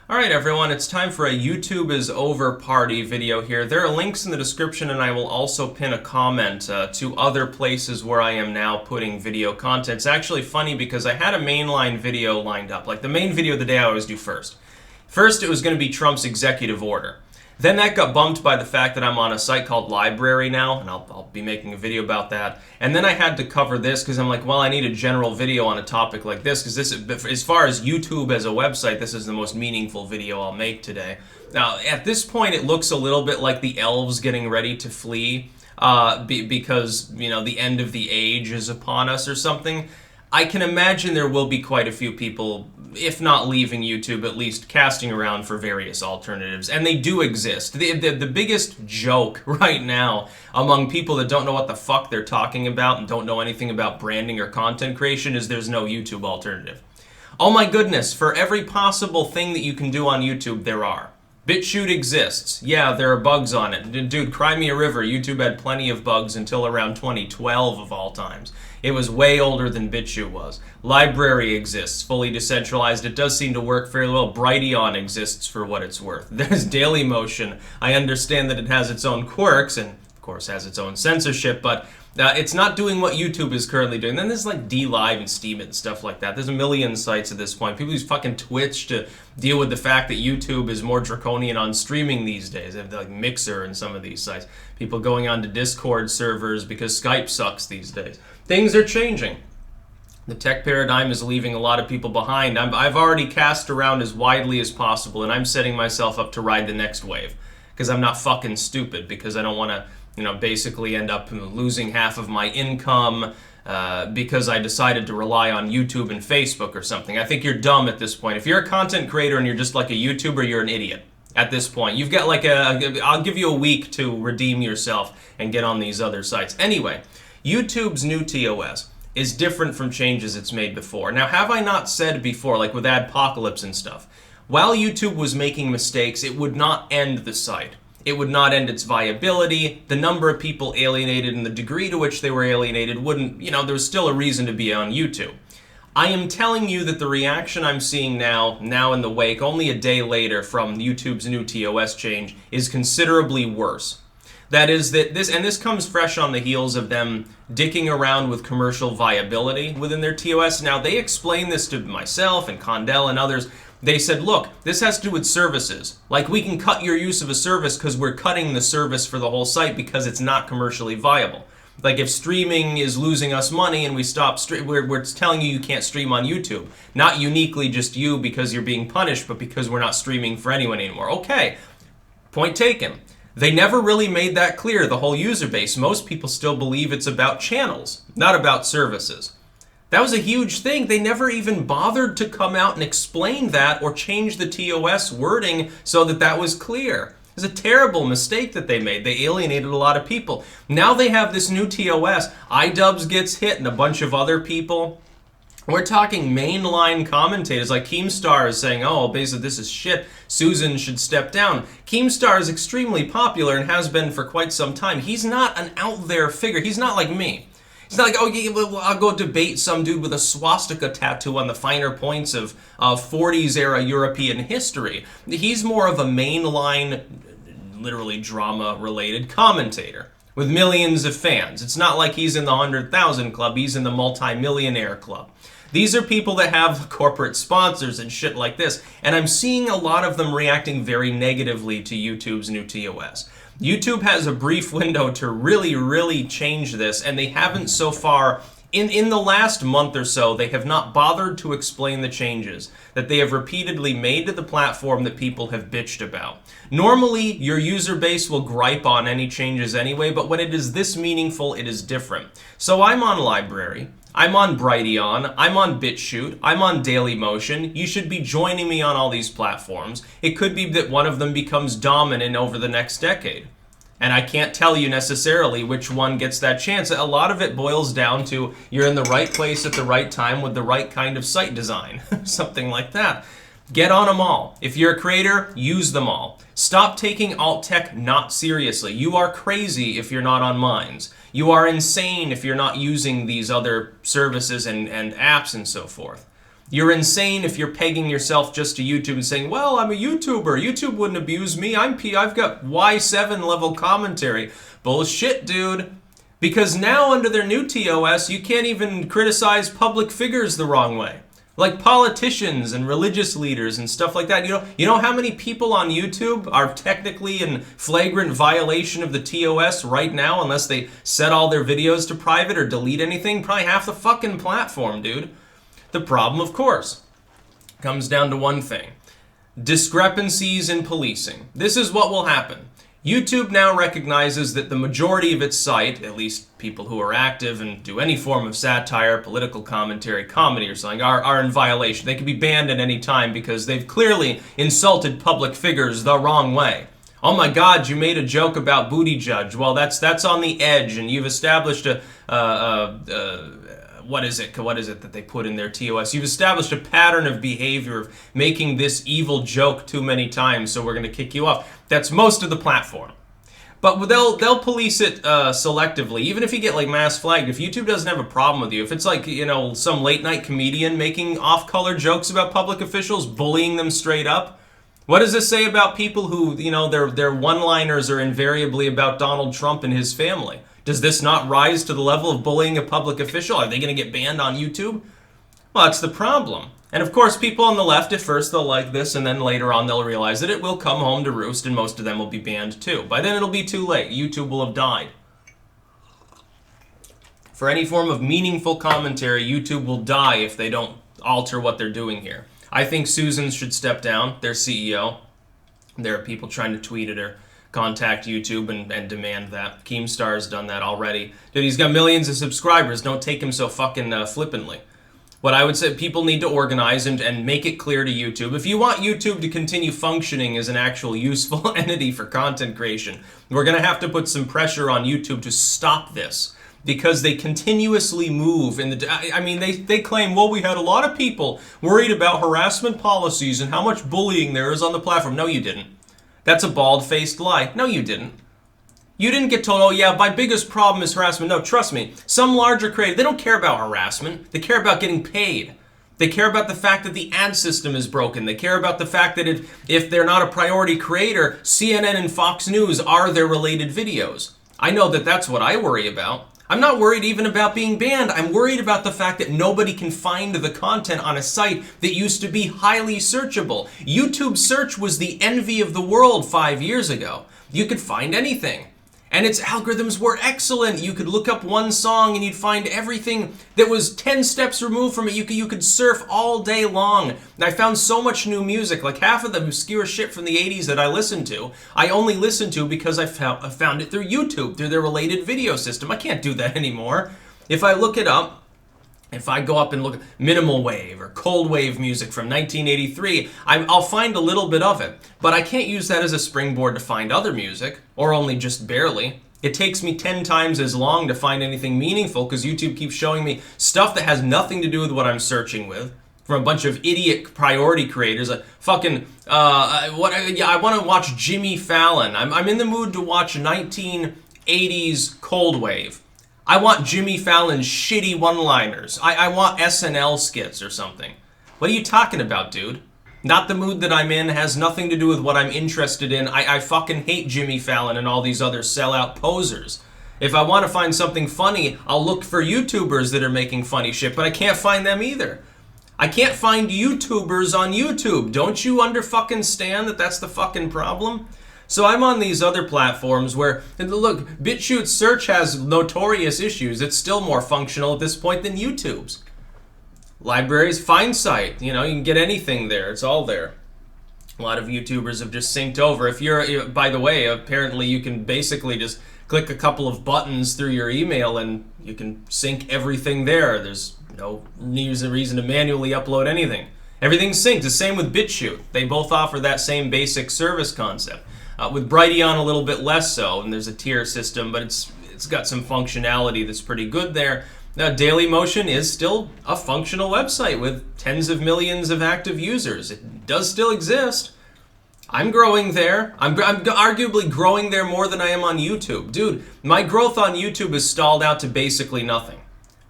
Alright everyone, it's time for a YouTube is over party video here. There are links in the description and I will also pin a comment to other places where I am now putting video content. It's actually funny because I had a mainline video lined up, like the main video of the day I always do first. First it was going to be Trump's executive order. Then that got bumped by the fact that I'm on a site called Library now, and I'll be making a video about that. And then I had to cover this because I'm like, well, I need a general video on a topic like this because this, as far as YouTube as a website, this is the most meaningful video I'll make today. Now, at this point, it looks a little bit like the elves getting ready to flee because, you know, the end of the age is upon us or something. I can imagine there will be quite a few people, if not leaving YouTube, at least casting around for various alternatives. And they do exist. The biggest joke right now among people that don't know what the fuck they're talking about and don't know anything about branding or content creation is there's no YouTube alternative. Oh my goodness, for every possible thing that you can do on YouTube, there are. BitChute exists. Yeah, there are bugs on it. Dude, cry me a river. YouTube had plenty of bugs until around 2012 of all times. It was way older than BitChute was. Library exists, fully decentralized. It does seem to work fairly well. Brighteon exists for what it's worth. There's Dailymotion. I understand that it has its own quirks and, of course, has its own censorship, but it's not doing what YouTube is currently doing. Then there's like DLive and Steam and stuff like that. There's a million sites at this point. People use fucking Twitch to deal with the fact that YouTube is more draconian on streaming these days. They have like Mixer and some of these sites. People going on to Discord servers because Skype sucks these days. Things are changing. The tech paradigm is leaving a lot of people behind. I've already cast around as widely as possible, and I'm setting myself up to ride the next wave. Because I'm not fucking stupid, because I don't want to, you know, basically end up losing half of my income because I decided to rely on YouTube and Facebook or something. I think you're dumb at this point. If you're a content creator and you're just like a YouTuber, you're an idiot at this point. You've got like I'll give you a week to redeem yourself and get on these other sites. Anyway, YouTube's new TOS is different from changes it's made before. Now, have I not said before, like with Adpocalypse and stuff, while YouTube was making mistakes, it would not end the site. It would not end its viability. The number of people alienated and the degree to which they were alienated wouldn't, you know, there was still a reason to be on YouTube. I am telling you that the reaction I'm seeing now in the wake, only a day later from YouTube's new TOS change, is considerably worse. That is that this comes fresh on the heels of them dicking around with commercial viability within their TOS. Now, they explained this to myself and Condell and others. They said, look, this has to do with services. Like, we can cut your use of a service because we're cutting the service for the whole site because it's not commercially viable. Like, if streaming is losing us money and we stop we're telling you can't stream on YouTube. Not uniquely just you because you're being punished, but because we're not streaming for anyone anymore. Okay, point taken. They never really made that clear, the whole user base. Most people still believe it's about channels, not about services. That was a huge thing. They never even bothered to come out and explain that or change the TOS wording so that that was clear. It was a terrible mistake that they made. They alienated a lot of people. Now they have this new TOS. iDubbbz gets hit and a bunch of other people. We're talking mainline commentators like Keemstar is saying, oh, basically this is shit, Susan should step down. Keemstar is extremely popular and has been for quite some time. He's not an out there figure. He's not like me. It's not like, oh, yeah, well, I'll go debate some dude with a swastika tattoo on the finer points of 40s era European history. He's more of a mainline, literally drama-related commentator with millions of fans. It's not like he's in the 100,000 club, he's in the multi-millionaire club. These are people that have corporate sponsors and shit like this, and I'm seeing a lot of them reacting very negatively to YouTube's new TOS. YouTube has a brief window to really change this, and they haven't so far. In the last month or so, they have not bothered to explain the changes that they have repeatedly made to the platform that people have bitched about. Normally, your user base will gripe on any changes anyway, but when it is this meaningful, it is different. So I'm on Library, I'm on Brighteon, I'm on BitChute, I'm on Dailymotion. You should be joining me on all these platforms. It could be that one of them becomes dominant over the next decade. And I can't tell you necessarily which one gets that chance. A lot of it boils down to you're in the right place at the right time with the right kind of site design. Something like that. Get on them all. If you're a creator, use them all. Stop taking alt tech not seriously. You are crazy if you're not on Minds. You are insane if you're not using these other services and apps and so forth. You're insane if you're pegging yourself just to YouTube and saying, well, I'm a YouTuber. YouTube wouldn't abuse me. I've got Y7 level commentary. Bullshit, dude. Because now under their new TOS, you can't even criticize public figures the wrong way. Like politicians and religious leaders and stuff like that. You know how many people on YouTube are technically in flagrant violation of the TOS right now unless they set all their videos to private or delete anything? Probably half the fucking platform, dude. The problem, of course, comes down to one thing. Discrepancies in policing. This is what will happen. YouTube now recognizes that the majority of its site, at least people who are active and do any form of satire, political commentary, comedy or something, are in violation. They can be banned at any time because they've clearly insulted public figures the wrong way. Oh my God, you made a joke about Booty Judge. Well, that's on the edge, and you've established what is it that they put in their TOS? You've established a pattern of behavior of making this evil joke too many times, so we're going to kick you off. That's most of the platform. But they'll police it selectively. Even if you get like mass flagged, if YouTube doesn't have a problem with you, if it's like, some late night comedian making off-color jokes about public officials, bullying them straight up, what does this say about people who, their one-liners are invariably about Donald Trump and his family? Does this not rise to the level of bullying a public official? Are they going to get banned on YouTube? Well, that's the problem. And of course, people on the left, at first they'll like this, and then later on they'll realize that it will come home to roost, and most of them will be banned too. By then it'll be too late. YouTube will have died. For any form of meaningful commentary, YouTube will die if they don't alter what they're doing here. I think Susan should step down, their CEO. There are people trying to tweet at her, contact YouTube and demand that. Keemstar's done that already. Dude, he's got millions of subscribers. Don't take him so fucking flippantly. What I would say, people need to organize and make it clear to YouTube. If you want YouTube to continue functioning as an actual useful entity for content creation, we're going to have to put some pressure on YouTube to stop this. Because they continuously move in the... they claim, well, we had a lot of people worried about harassment policies and how much bullying there is on the platform. No, you didn't. That's a bald-faced lie. No, you didn't. You didn't get told, oh yeah, my biggest problem is harassment. No, trust me. Some larger creators, they don't care about harassment. They care about getting paid. They care about the fact that the ad system is broken. They care about the fact that if they're not a priority creator, CNN and Fox News are their related videos. I know that that's what I worry about. I'm not worried even about being banned. I'm worried about the fact that nobody can find the content on a site that used to be highly searchable. YouTube search was the envy of the world 5 years ago. You could find anything. And its algorithms were excellent. You could look up one song and you'd find everything that was 10 steps removed from it. You could surf all day long. And I found so much new music. Like half of the obscure shit from the 80s that I listened to, I only listened to because I found it through YouTube, through their related video system. I can't do that anymore. If I look it up, if I go up and look at minimal wave or cold wave music from 1983, I'll find a little bit of it. But I can't use that as a springboard to find other music, or only just barely. It takes me 10 times as long to find anything meaningful because YouTube keeps showing me stuff that has nothing to do with what I'm searching with. From a bunch of idiot priority creators, I want to watch Jimmy Fallon. I'm in the mood to watch 1980s cold wave. I want Jimmy Fallon's shitty one-liners. I want SNL skits or something. What are you talking about, dude? Not the mood that I'm in, has nothing to do with what I'm interested in. I fucking hate Jimmy Fallon and all these other sellout posers. If I want to find something funny, I'll look for YouTubers that are making funny shit, but I can't find them either. I can't find YouTubers on YouTube. Don't you under-fucking-stand that that's the fucking problem? So I'm on these other platforms where, and look, BitChute's search has notorious issues. It's still more functional at this point than YouTube's. Libraries, FindSite, you can get anything there. It's all there. A lot of YouTubers have just synced over. By the way, apparently you can basically just click a couple of buttons through your email and you can sync everything there. There's no reason to manually upload anything. Everything's synced. The same with BitChute. They both offer that same basic service concept. With Brighteon a little bit less so, and there's a tier system, but it's got some functionality that's pretty good there. Now, Dailymotion is still a functional website with tens of millions of active users. It does still exist. I'm growing there. I'm arguably growing there more than I am on YouTube. Dude, my growth on YouTube is stalled out to basically nothing.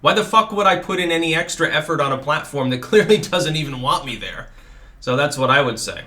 Why the fuck would I put in any extra effort on a platform that clearly doesn't even want me there? So that's what I would say.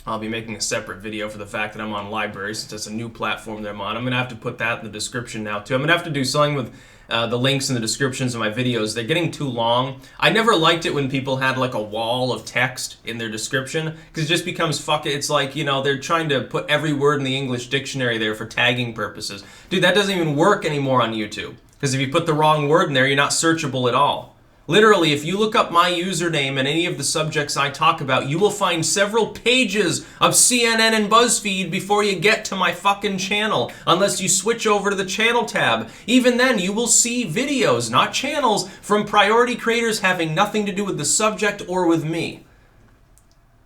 I'll be making a separate video for the fact that I'm on Library, since it's a new platform that I'm on. I'm going to have to put that in the description now, too. I'm going to have to do something with the links in the descriptions of my videos. They're getting too long. I never liked it when people had like a wall of text in their description, because it just becomes it's like, you know, they're trying to put every word in the English dictionary there for tagging purposes. Dude, that doesn't even work anymore on YouTube, because if you put the wrong word in there, you're not searchable at all. Literally, if you look up my username and any of the subjects I talk about, you will find several pages of CNN and BuzzFeed before you get to my fucking channel, unless you switch over to the channel tab. Even then, you will see videos, not channels, from priority creators having nothing to do with the subject or with me.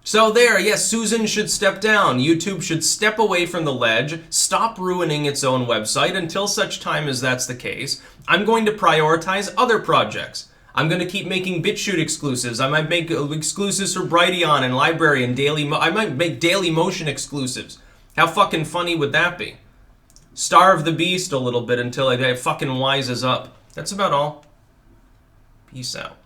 So there, yes, Susan should step down. YouTube should step away from the ledge, stop ruining its own website until such time as that's the case. I'm going to prioritize other projects. I'm going to keep making BitChute exclusives. I might make exclusives for Brighteon and Library and I might make Daily Motion exclusives. How fucking funny would that be? Starve the beast a little bit until it fucking wises up. That's about all. Peace out.